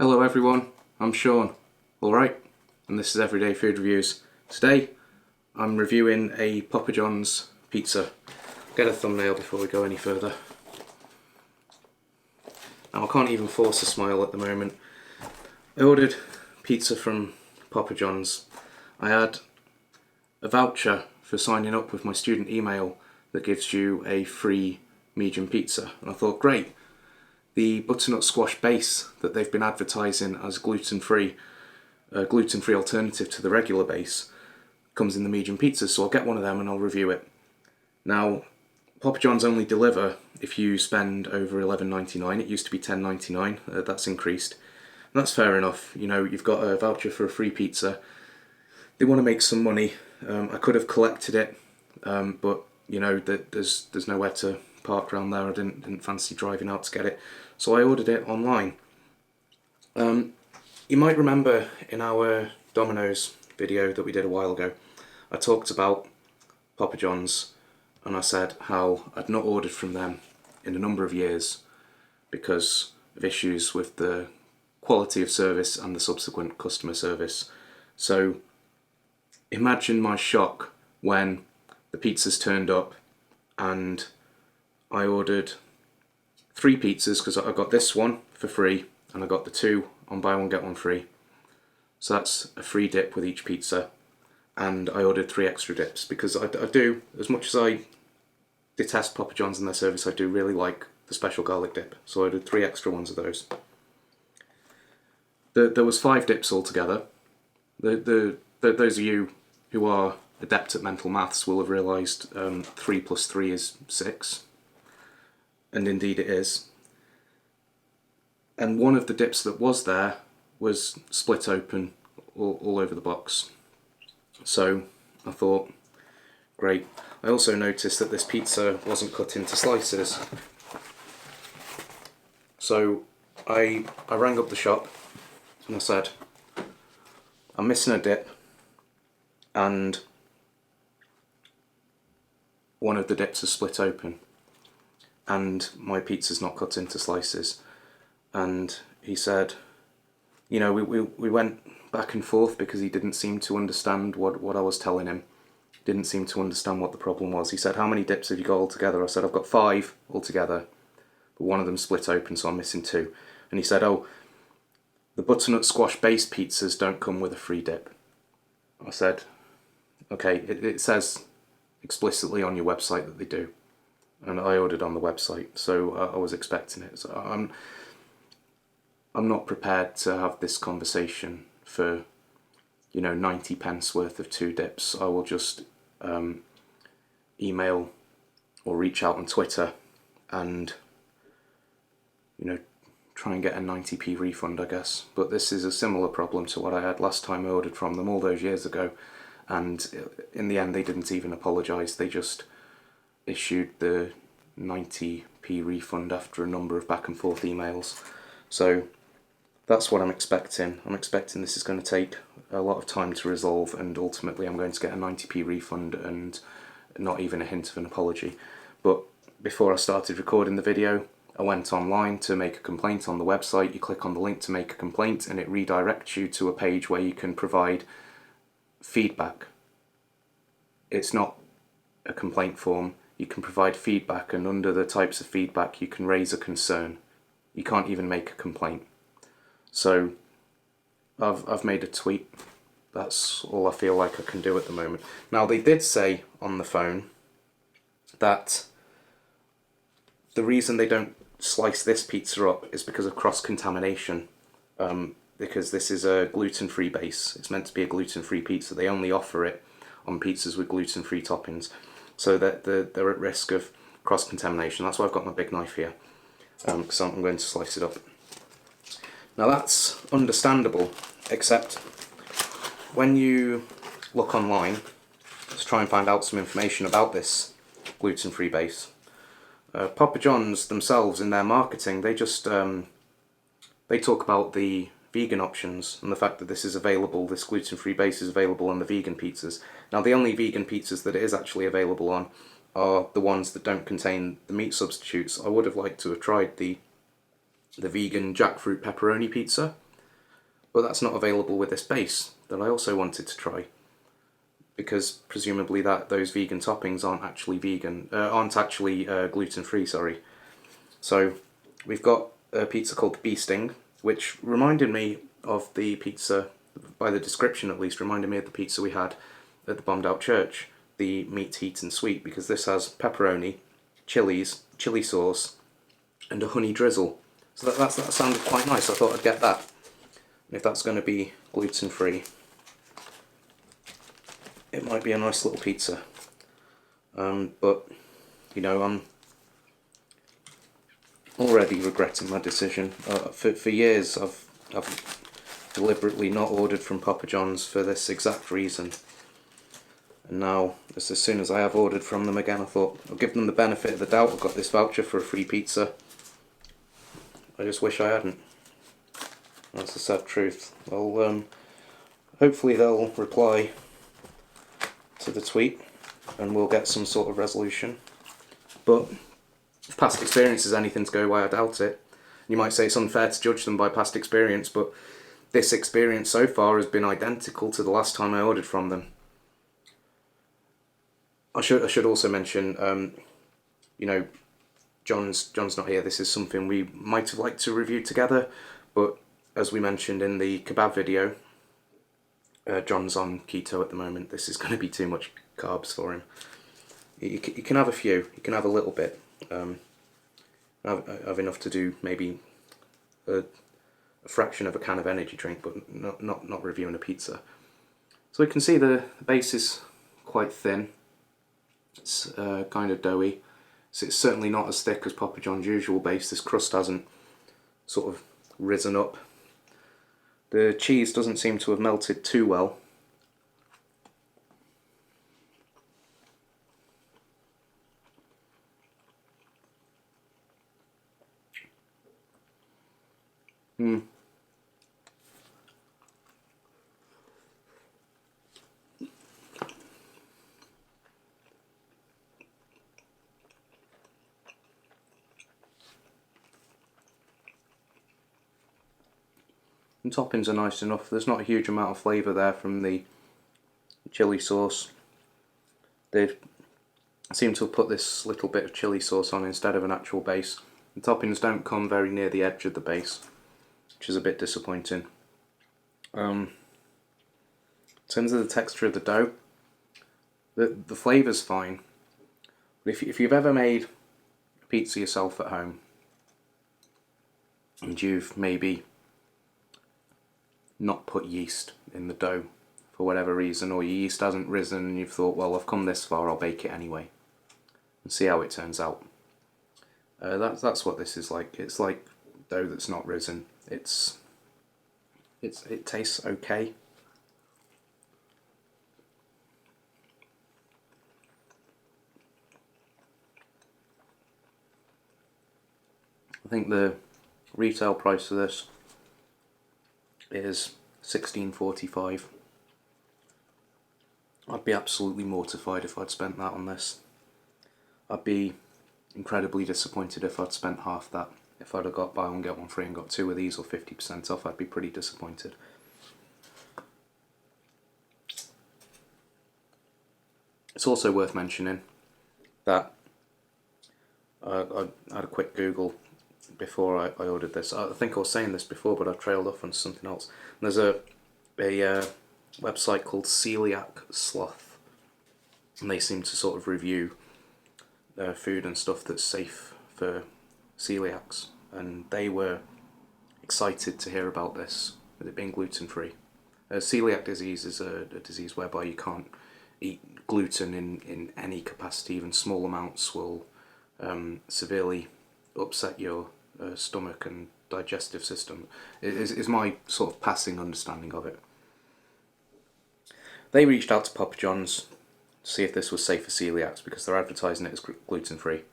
Hello everyone, I'm Sean, alright, and this is Everyday Food Reviews. Today I'm reviewing a Papa John's pizza. Get a thumbnail before we go any further. Now I can't even force a smile at the moment. I ordered pizza from Papa John's. I had a voucher for signing up with my student email that gives you a free medium pizza, and I thought, great. The butternut squash base that they've been advertising as gluten-free, a gluten-free alternative to the regular base, comes in the medium pizza, so I'll get one of them and I'll review it. Now, Papa John's only deliver if you spend over $11.99. It used to be $10.99. That's increased. And that's fair enough. You know, you've got a voucher for a free pizza. They want to make some money. I could have collected it, but you know, there's nowhere to park around there. I didn't fancy driving out to get it, so I ordered it online. You might remember in our Domino's video that we did a while ago, I talked about Papa John's and I said how I'd not ordered from them in a number of years because of issues with the quality of service and the subsequent customer service. So imagine my shock when the pizzas turned up and I ordered 3 pizzas because I got this one for free and I got the 2 on buy one get one free. So that's a free dip with each pizza, and I ordered 3 extra dips because I do, as much as I detest Papa John's and their service, I do really like the special garlic dip, so I ordered 3 extra ones of those. There was 5 dips altogether. Those of you who are adept at mental maths will have realised 3 plus 3 is 6. And indeed it is. And one of the dips that was there was split open all over the box. So I thought, great. I also noticed that this pizza wasn't cut into slices. So I rang up the shop and I said, I'm missing a dip and one of the dips is split open and my pizza's not cut into slices. And he said, you know, we went back and forth because he didn't seem to understand what I was telling him. Didn't seem to understand what the problem was. He said, how many dips have you got altogether? I said, I've got 5 altogether, but one of them split open, so I'm missing 2. And he said, oh, the butternut squash based pizzas don't come with a free dip. I said, okay, it says explicitly on your website that they do. And I ordered on the website, so I was expecting it. So I'm not prepared to have this conversation for, you know, 90 pence worth of 2 dips. I will just email or reach out on Twitter and, you know, try and get a 90p refund, I guess. But this is a similar problem to what I had last time I ordered from them all those years ago. And in the end, they didn't even apologise. They just issued the 90p refund after a number of back and forth emails. So that's what I'm expecting. I'm expecting this is going to take a lot of time to resolve, and ultimately I'm going to get a 90p refund and not even a hint of an apology. But before I started recording the video, I went online to make a complaint on the website. You click on the link to make a complaint and it redirects you to a page where you can provide feedback. It's not a complaint form. You can provide feedback, and under the types of feedback you can raise a concern. You can't even make a complaint. So I've made a tweet. That's all I feel like I can do at the moment. Now, they did say on the phone that the reason they don't slice this pizza up is because of cross-contamination, because this is a gluten-free base. It's meant to be a gluten-free pizza. They only offer it on pizzas with gluten-free toppings, so that they're at risk of cross-contamination. That's why I've got my big knife here, because I'm going to slice it up. Now that's understandable, except when you look online to try and find out some information about this gluten-free base, Papa John's themselves in their marketing, they just they talk about the vegan options and the fact that this is available, this gluten-free base is available on the vegan pizzas. Now the only vegan pizzas that it is actually available on are the ones that don't contain the meat substitutes. I would have liked to have tried the vegan jackfruit pepperoni pizza, but that's not available with this base that I also wanted to try, because presumably those vegan toppings aren't actually gluten-free. Sorry. So we've got a pizza called the Bee Sting, which reminded me of the pizza, by the description at least, reminded me of the pizza we had at the Bombed Out Church, the meat, heat and sweet, because this has pepperoni, chilies, chili sauce, and a honey drizzle. So that sounded quite nice. I thought I'd get that. And if that's going to be gluten-free, it might be a nice little pizza. But, you know, I'm already regretting my decision. For years I've deliberately not ordered from Papa John's for this exact reason. And now, as soon as I have ordered from them again, I thought I'll give them the benefit of the doubt. I've got this voucher for a free pizza. I just wish I hadn't. That's the sad truth. Well, hopefully they'll reply to the tweet and we'll get some sort of resolution. But if past experience is anything to go by, I doubt it. You might say it's unfair to judge them by past experience, but this experience so far has been identical to the last time I ordered from them. I should also mention, you know, John's not here. This is something we might have liked to review together, but as we mentioned in the kebab video, John's on keto at the moment. This is going to be too much carbs for him. You can have a few. You can have a little bit. Have enough to do maybe a fraction of a can of energy drink, but not reviewing a pizza. So we can see the base is quite thin. It's kind of doughy. So it's certainly not as thick as Papa John's usual base. This crust hasn't sort of risen up. The cheese doesn't seem to have melted too well. The toppings are nice enough. There's not a huge amount of flavour there from the chili sauce. They seem to have put this little bit of chili sauce on instead of an actual base. The toppings don't come very near the edge of the base, which is a bit disappointing. In terms of the texture of the dough, the flavour's fine. But if you've ever made a pizza yourself at home, and you've maybe not put yeast in the dough for whatever reason, or your yeast hasn't risen and you've thought, well, I've come this far, I'll bake it anyway and see how it turns out. That's what this is like. It's like dough that's not risen. It tastes okay. I think the retail price of this is $16.45. I'd be absolutely mortified if I'd spent that on this. I'd be incredibly disappointed if I'd spent half that. If I'd have got buy one get one free and got two of these or 50% off, I'd be pretty disappointed. It's also worth mentioning that I had a quick Google before I ordered this. I think I was saying this before, but I trailed off on something else. And there's a website called Coeliac Sloth, and they seem to sort of review food and stuff that's safe for celiacs, and they were excited to hear about this, with it being gluten-free. Celiac disease is a disease whereby you can't eat gluten in any capacity. Even small amounts will severely upset your stomach and digestive system, is my sort of passing understanding of it. They reached out to Papa John's to see if this was safe for celiacs because they're advertising it as gluten-free.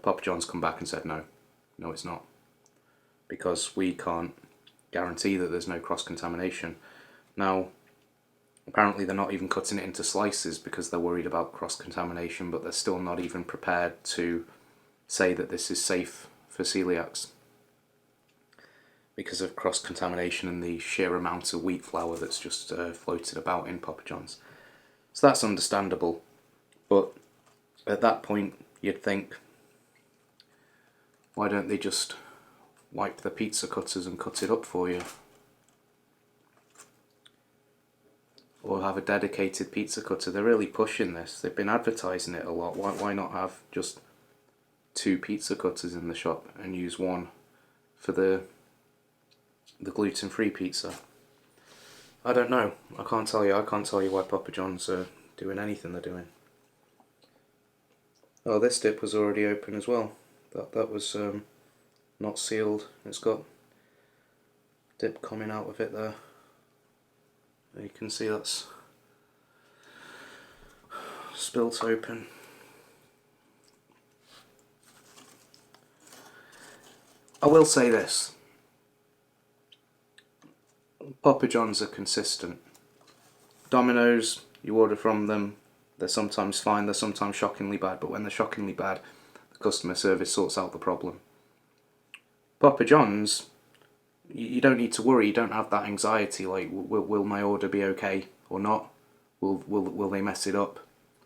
Papa John's come back and said no it's not, because we can't guarantee that there's no cross-contamination. Now, apparently they're not even cutting it into slices because they're worried about cross-contamination, but they're still not even prepared to say that this is safe for celiacs. because of cross-contamination and the sheer amount of wheat flour that's just floated about in Papa John's. So that's understandable, but at that point you'd think, why don't they just wipe the pizza cutters and cut it up for you? Or have a dedicated pizza cutter. They're really pushing this. They've been advertising it a lot. Why not have just 2 pizza cutters in the shop and use one for the gluten-free pizza? I don't know. I can't tell you why Papa John's are doing anything they're doing. Oh, this dip was already open as well. That was not sealed. It's got dip coming out of it there. You can see that's spilt open. I will say this. Papa John's are consistent. Domino's, you order from them, they're sometimes fine, they're sometimes shockingly bad, but when they're shockingly bad, the customer service sorts out the problem. Papa John's, you don't need to worry, you don't have that anxiety, like, will my order be okay or not? Will they mess it up?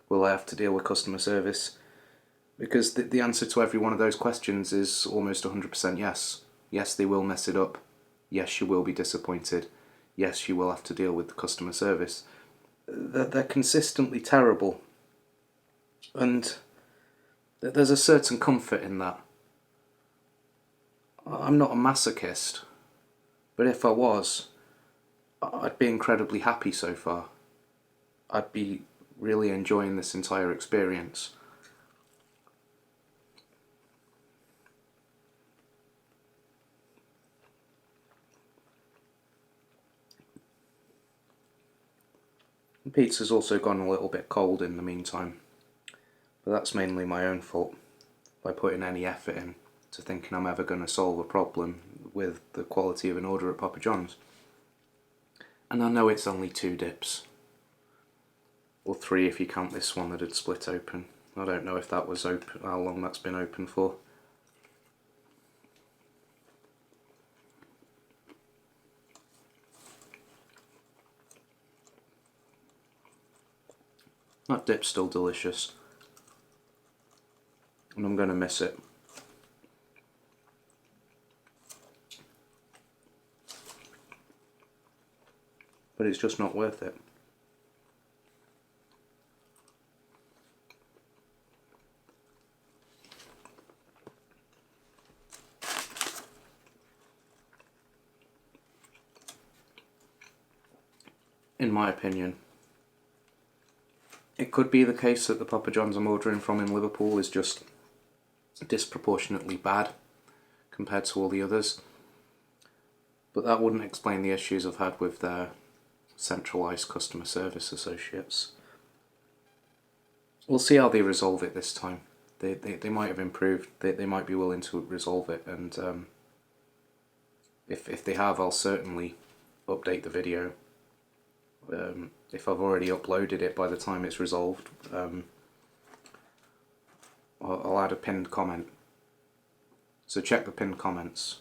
Will I have to deal with customer service? Because the answer to every one of those questions is almost 100% yes. Yes, they will mess it up. Yes, you will be disappointed. Yes, you will have to deal with the customer service. They're consistently terrible. And there's a certain comfort in that. I'm not a masochist. But if I was, I'd be incredibly happy so far. I'd be really enjoying this entire experience. The pizza's also gone a little bit cold in the meantime, but that's mainly my own fault by putting any effort in to thinking I'm ever going to solve a problem with the quality of an order at Papa John's. And I know it's only 2 dips, or 3 if you count this one that had split open. I don't know if that was open, how long that's been open for. That dip's still delicious, and I'm going to miss it. But it's just not worth it. In my opinion. It could be the case that the Papa John's I'm ordering from in Liverpool is just disproportionately bad compared to all the others. But that wouldn't explain the issues I've had with their centralised customer service associates. We'll see how they resolve it this time. They might have improved, they might be willing to resolve it, and if they have, I'll certainly update the video. If I've already uploaded it by the time it's resolved, I'll add a pinned comment. So check the pinned comments,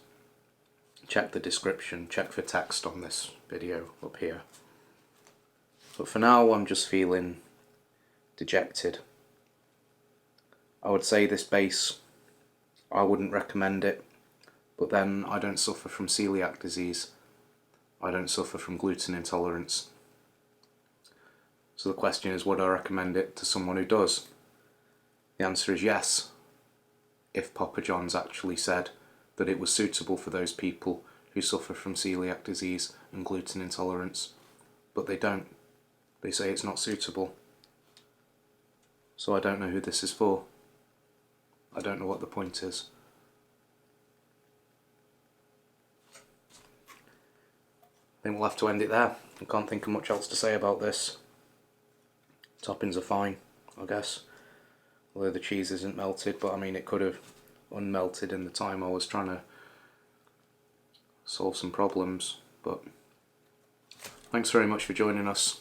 check the description, check for text on this video up here. But for now I'm just feeling dejected. I would say this base, I wouldn't recommend it, but then I don't suffer from celiac disease. I don't suffer from gluten intolerance. So the question is, would I recommend it to someone who does? The answer is yes, if Papa John's actually said that it was suitable for those people who suffer from celiac disease and gluten intolerance. But they don't. They say it's not suitable. So I don't know who this is for. I don't know what the point is. I think we'll have to end it there. I can't think of much else to say about this. Toppings are fine, I guess. Although the cheese isn't melted, but I mean it could have unmelted in the time I was trying to solve some problems. But thanks very much for joining us.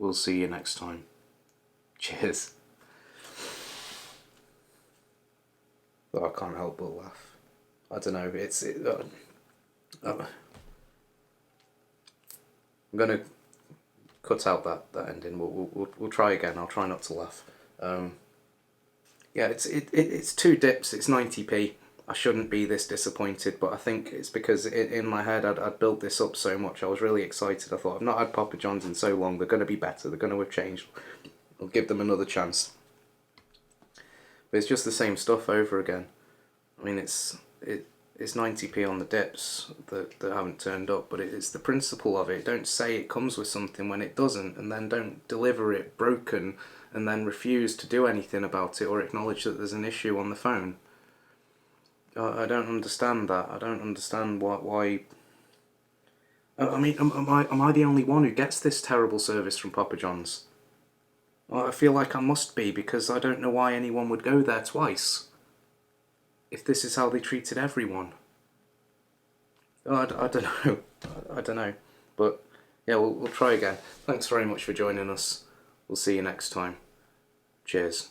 We'll see you next time. Cheers. Oh, I can't help but laugh. I don't know, I'm going to cut out that ending. We'll try again. I'll try not to laugh. Yeah, it's 2 dips. It's 90p. I shouldn't be this disappointed, but I think it's because in my head I'd built this up so much. I was really excited. I thought, I've not had Papa John's in so long. They're going to be better. They're going to have changed. I'll give them another chance. But it's just the same stuff over again. I mean, it's 90p on the dips that haven't turned up, but it's the principle of it. Don't say it comes with something when it doesn't, and then don't deliver it broken and then refuse to do anything about it or acknowledge that there's an issue on the phone. I don't understand that. I don't understand why. I mean, am I the only one who gets this terrible service from Papa John's? Well, I feel like I must be, because I don't know why anyone would go there twice if this is how they treated everyone. I don't know. I don't know. But yeah, we'll try again. Thanks very much for joining us. We'll see you next time. Cheers.